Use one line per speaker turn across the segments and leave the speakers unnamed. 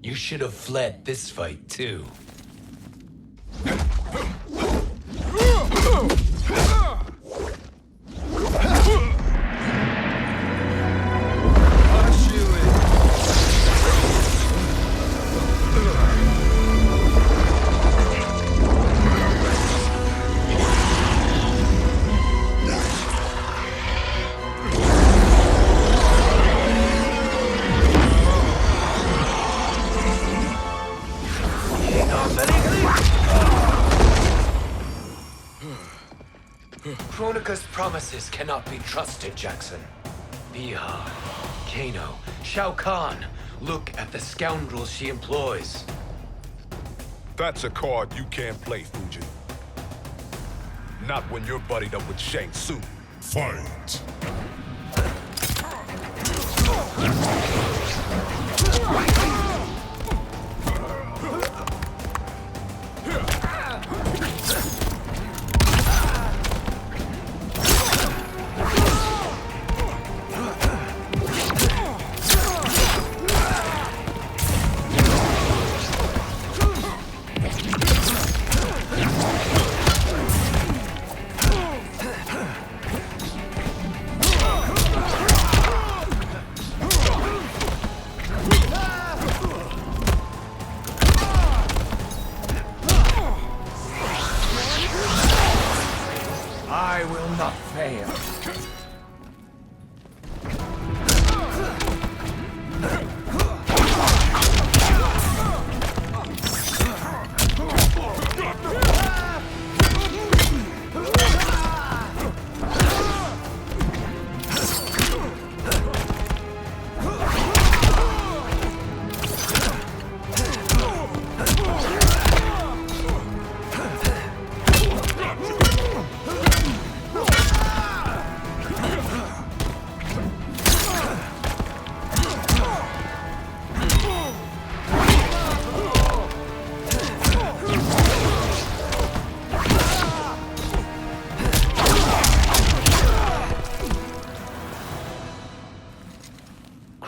You should have fled this fight, too. Kronika's promises cannot be trusted, Jackson. Bihar, Kano, Shao Kahn. Look at the scoundrels she employs.
That's a card you can't play, Fujin. Not when you're buddied up with Shang Tsung.
Fight!
I will not fail.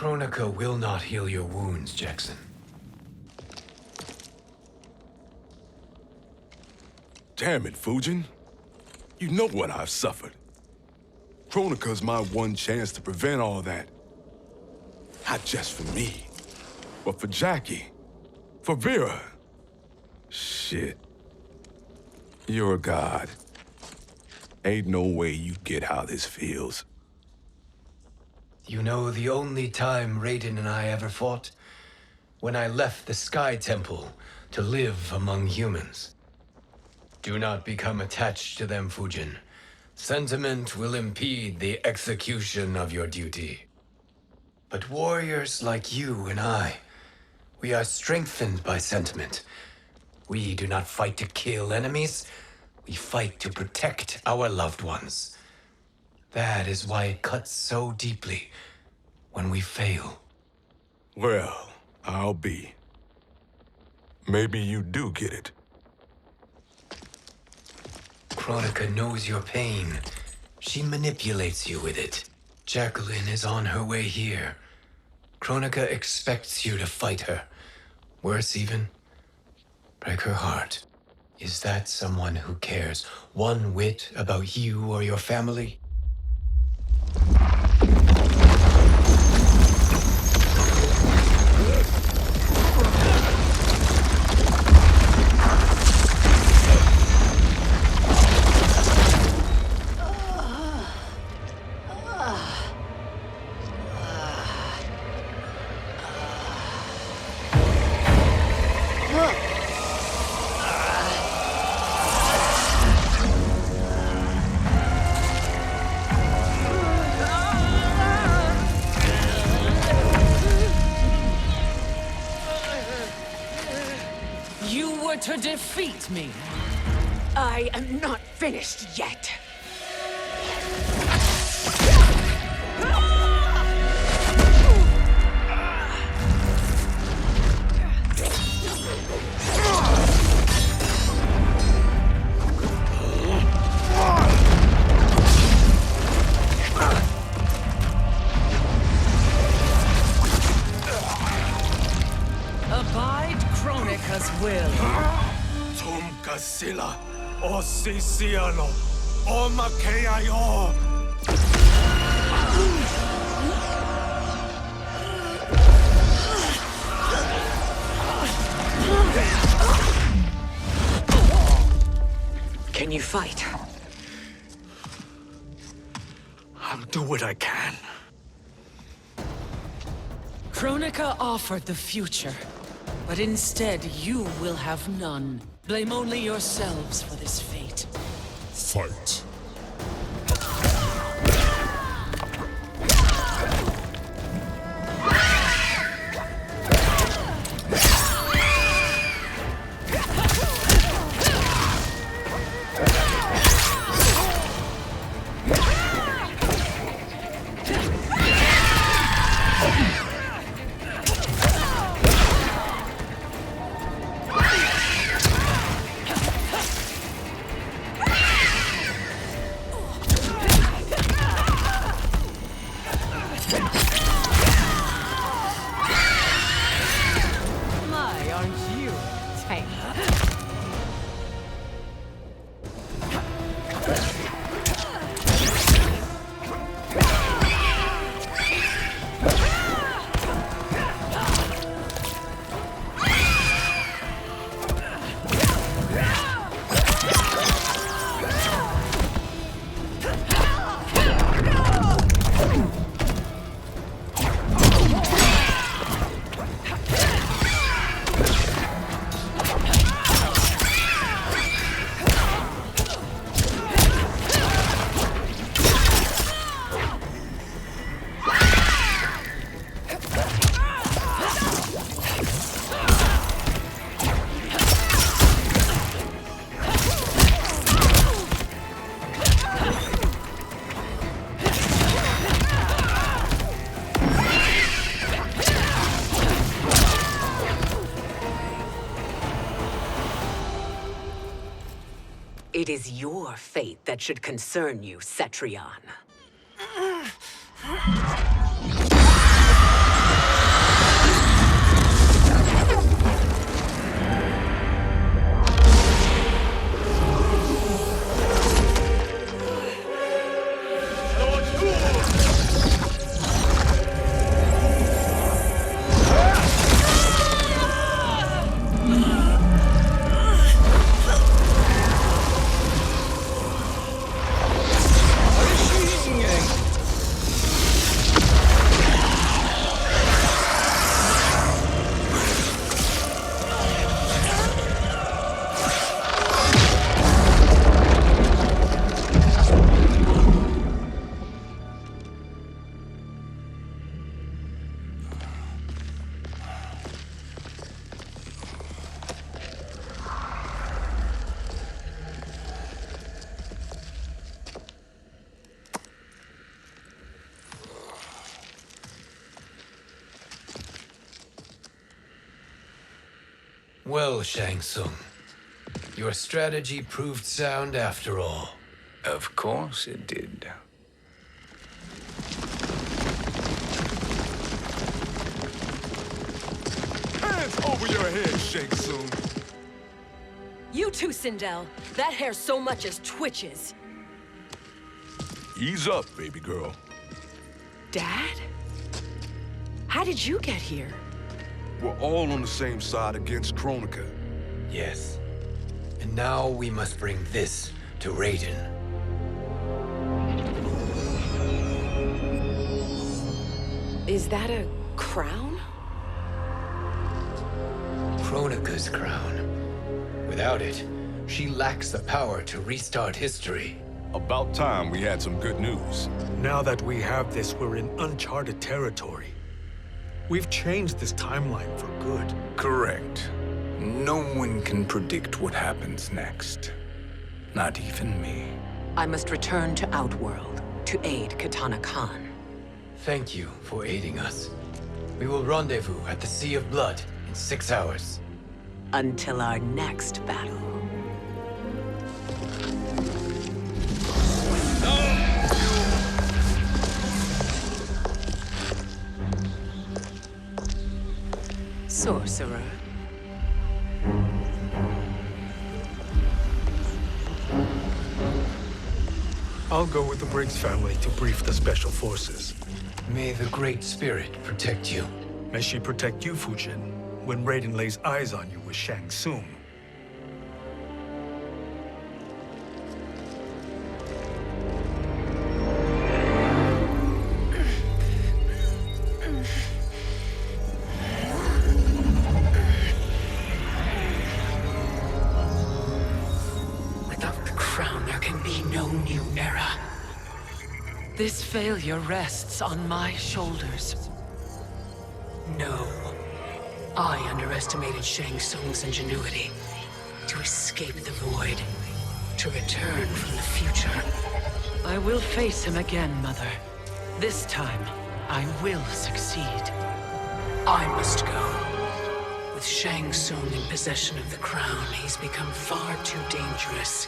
Kronika will not heal your wounds, Jackson.
Damn it, Fujin. You know what I've suffered. Kronika's my one chance to prevent all that. Not just for me, but for Jackie, for Vera. Shit. You're a god. Ain't no way you get how this feels.
You know the only time Raiden and I ever fought? When I left the Sky Temple to live among humans. Do not become attached to them, Fujin. Sentiment will impede the execution of your duty. But warriors like you and I, we are strengthened by sentiment. We do not fight to kill enemies. We fight to protect our loved ones. That is why it cuts so deeply when we fail.
Well, I'll be. Maybe you do get it.
Kronika knows your pain. She manipulates you with it. Jacqueline is on her way here. Kronika expects you to fight her. Worse even, break her heart. Is that someone who cares one whit about you or your family?
To defeat me.
I am not finished yet.
A Kronika's will.
Tum kasila, o sisiano, o makeayo.
Can you fight?
I'll do what I can.
Kronika offered the future, but instead you will have none. Blame only yourselves for this fate.
Fight.
It is your fate that should concern you, Cetrion.
Well, Shang Tsung, your strategy proved sound after all.
Of course it did.
Hands over your head, Shang Tsung.
You too, Sindel. That hair so much as twitches.
Ease up, baby girl.
Dad? How did you get here?
We're all on the same side against Kronika.
Yes. And now we must bring this to Raiden.
Is that a crown?
Kronika's crown. Without it, she lacks the power to restart history.
About time we had some good news.
Now that we have this, we're in uncharted territory. We've changed this timeline for good.
Correct. No one can predict what happens next. Not even me.
I must return to Outworld to aid Katana Khan.
Thank you for aiding us. We will rendezvous at the Sea of Blood in 6 hours.
Until our next battle. Sorcerer.
I'll go with the Briggs family to brief the Special Forces.
May the Great Spirit protect you.
May she protect you, Fujin, when Raiden lays eyes on you with Shang Tsung.
Without the crown, there can be no new era. This failure rests on my shoulders. No. I underestimated Shang Tsung's ingenuity. To escape the void. To return from the future. I will face him again, Mother. This time, I will succeed. I must go. With Shang Tsung in possession of the crown, he's become far too dangerous.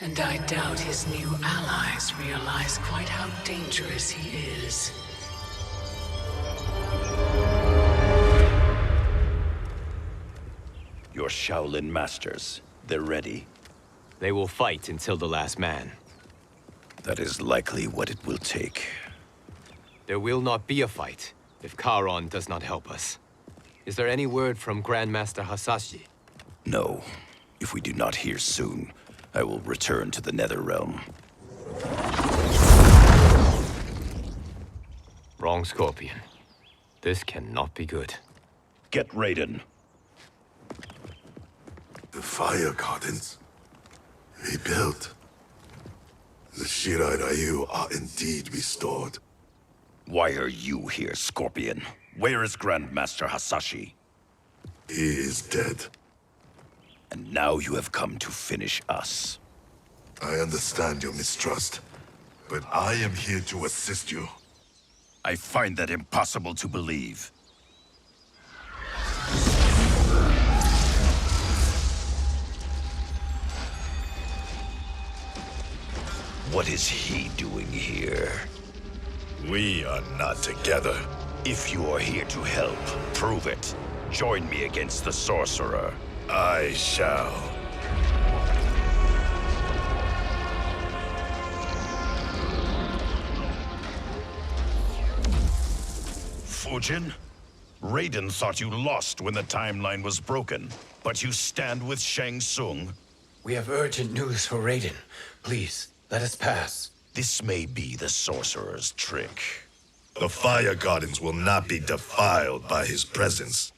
And I doubt his new allies realize quite how dangerous he is.
Your Shaolin masters, they're ready.
They will fight until the last man.
That is likely what it will take.
There will not be a fight if Charon does not help us. Is there any word from Grandmaster Hasashi?
No. If we do not hear soon, I will return to the Netherrealm.
Wrong, Scorpion. This cannot be good.
Get Raiden.
The fire gardens rebuilt. The Shirai Ryu are indeed restored.
Why are you here, Scorpion? Where is Grandmaster Hasashi?
He is dead.
And now you have come to finish us.
I understand your mistrust, but I am here to assist you.
I find that impossible to believe. What is he doing here?
We are not together.
If you are here to help, prove it. Join me against the sorcerer.
I shall.
Fujin? Raiden thought you lost when the timeline was broken, but you stand with Shang Tsung.
We have urgent news for Raiden. Please, let us pass.
This may be the sorcerer's trick.
The fire gardens will not be defiled by his presence.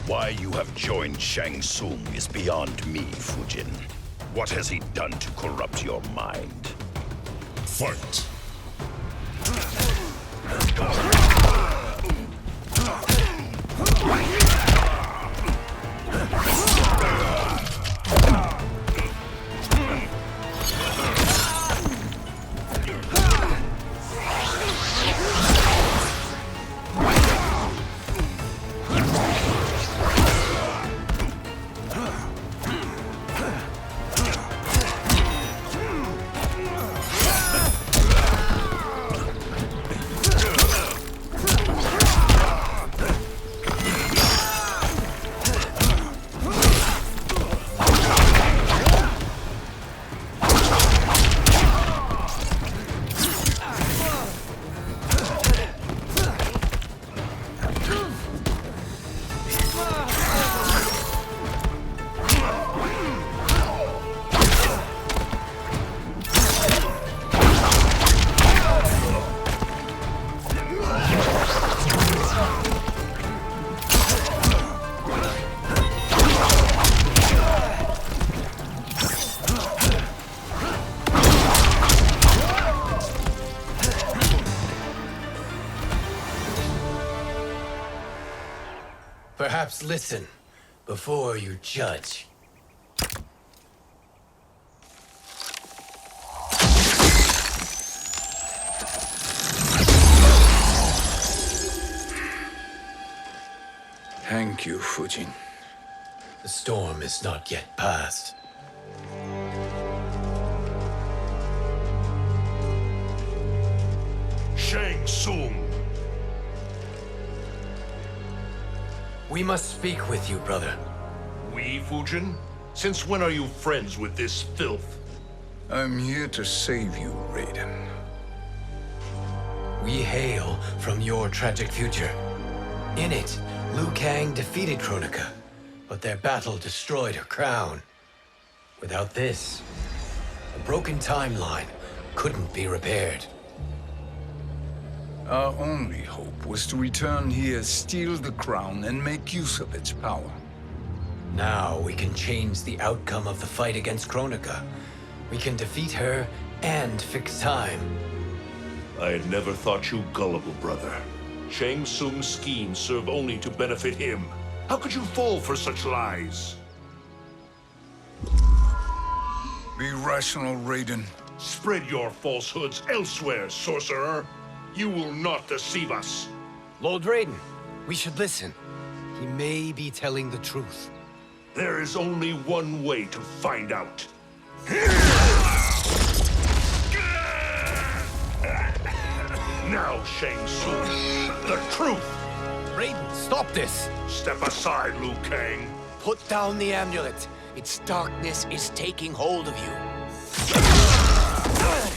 Why you have joined Shang Tsung is beyond me, Fujin. What has he done to corrupt your mind?
Fight!
Perhaps listen before you judge.
Thank you, Fujin.
The storm is not yet past.
Shang Tsung!
We must speak with you, brother.
We, Fujin? Since when are you friends with this filth?
I'm here to save you, Raiden.
We hail from your tragic future. In it, Liu Kang defeated Kronika, but their battle destroyed her crown. Without this, a broken timeline couldn't be repaired.
Our only hope was to return here, steal the crown, and make use of its power.
Now we can change the outcome of the fight against Kronika. We can defeat her and fix time.
I had never thought you gullible, brother. Shang Tsung's schemes serve only to benefit him. How could you fall for such lies?
Be rational, Raiden.
Spread your falsehoods elsewhere, sorcerer. You will not deceive us.
Lord Raiden, we should listen. He may be telling the truth.
There is only one way to find out. Now, Shang Tsung, the truth!
Raiden, stop this!
Step aside, Liu Kang.
Put down the amulet. Its darkness is taking hold of you.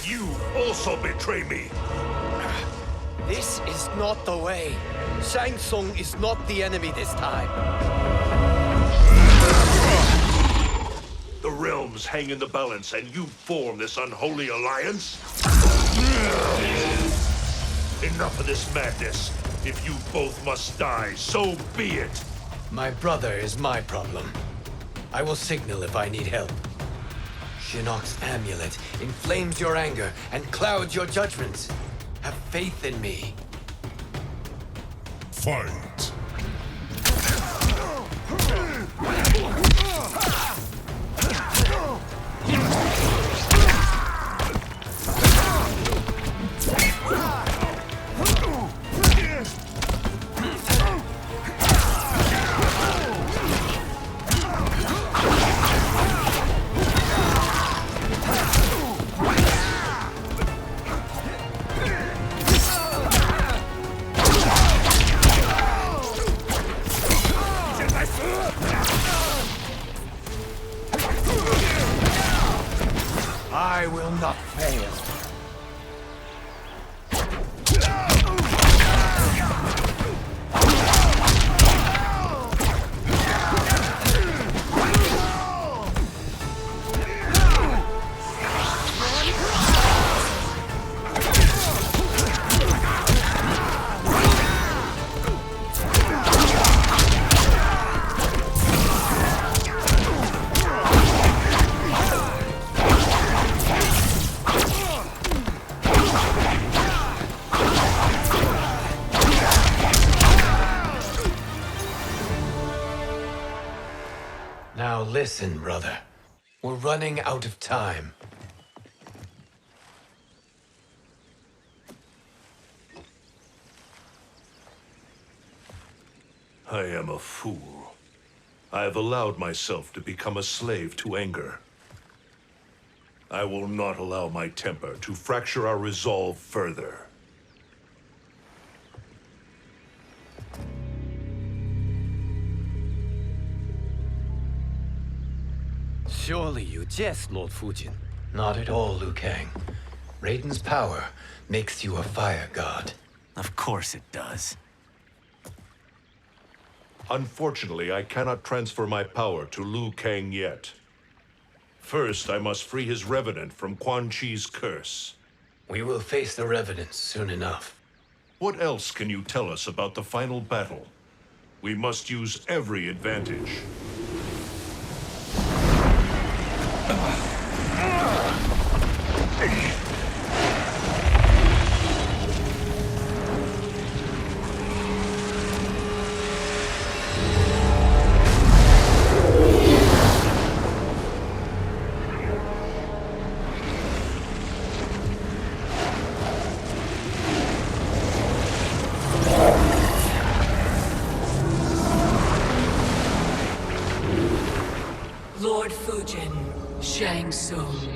You also betray me.
This is not the way. Shang Tsung is not the enemy this time.
The realms hang in the balance, and you form this unholy alliance? Enough of this madness. If you both must die, so be it.
My brother is my problem. I will signal if I need help. Shinnok's amulet inflames your anger and clouds your judgments. Have faith in me.
Fight!
I will not fail. Now listen, brother. We're running out of time.
I am a fool. I have allowed myself to become a slave to anger. I will not allow my temper to fracture our resolve further.
Surely you jest, Lord Fujin. Not at all, Liu Kang. Raiden's power makes you a fire god.
Of course it does.
Unfortunately, I cannot transfer my power to Liu Kang yet. First, I must free his revenant from Quan Chi's curse.
We will face the Revenants soon enough.
What else can you tell us about the final battle? We must use every advantage.
Shang Tsung.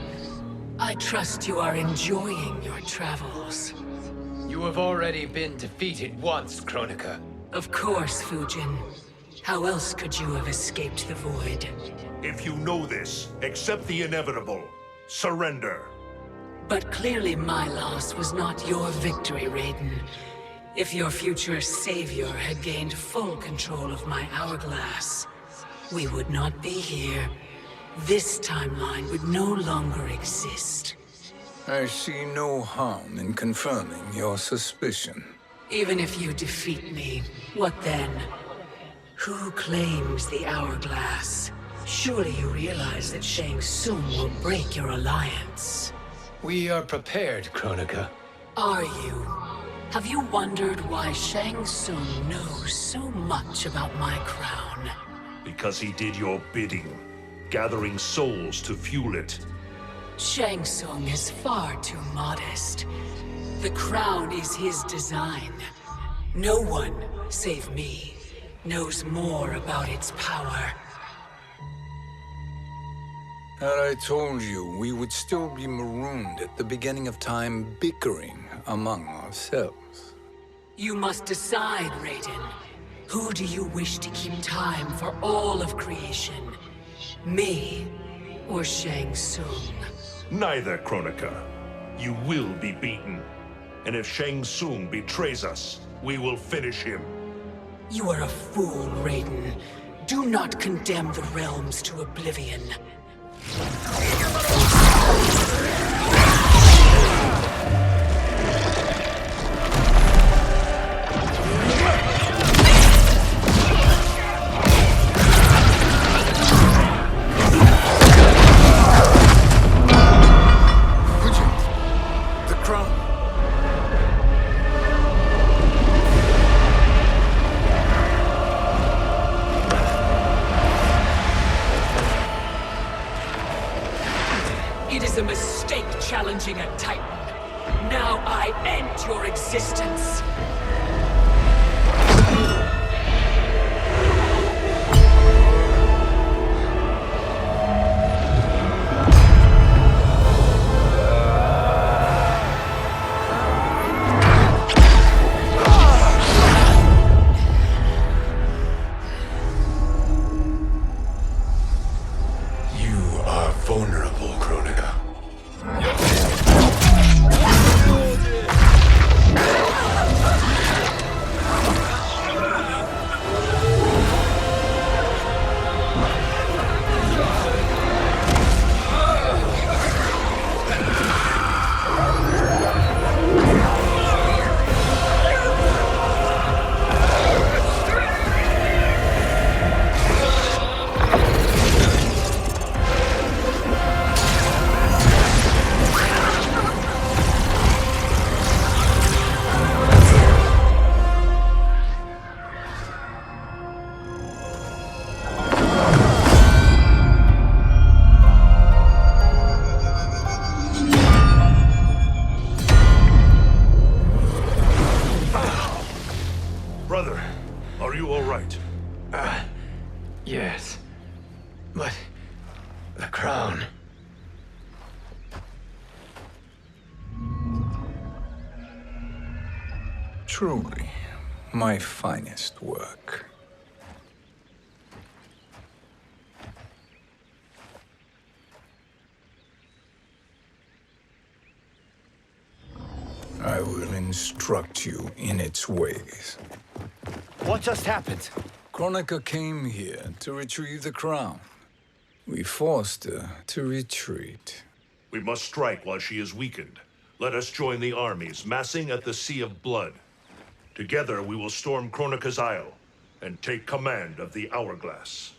I trust you are enjoying your travels.
You have already been defeated once, Kronika.
Of course, Fujin. How else could you have escaped the void?
If you know this, accept the inevitable. Surrender.
But clearly my loss was not your victory, Raiden. If your future savior had gained full control of my hourglass, we would not be here. This timeline would no longer exist.
I see no harm in confirming your suspicion.
Even if you defeat me, what then? Who claims the hourglass? Surely you realize that Shang Tsung will break your alliance.
We are prepared, Kronika.
Are you? Have you wondered why Shang Tsung knows so much about my crown?
Because he did your bidding, gathering souls to fuel it.
Shang Tsung is far too modest. The crown is his design. No one, save me, knows more about its power.
Had I told you, we would still be marooned at the beginning of time, bickering among ourselves.
You must decide, Raiden. Who do you wish to keep time for all of creation? Me or Shang Tsung?
Neither, Kronika. You will be beaten. And if Shang Tsung betrays us, we will finish him.
You are a fool, Raiden. Do not condemn the realms to oblivion.
The crown.
It is a mistake challenging a Titan. Now I end your existence.
You are vulnerable, Kronika.
Brother, are you all right?
Yes. But the crown.
Truly, my finest work. I will instruct you in its ways.
What just happened?
Kronika came here to retrieve the crown. We forced her to retreat.
We must strike while she is weakened. Let us join the armies, massing at the Sea of Blood. Together we will storm Kronika's Isle and take command of the Hourglass.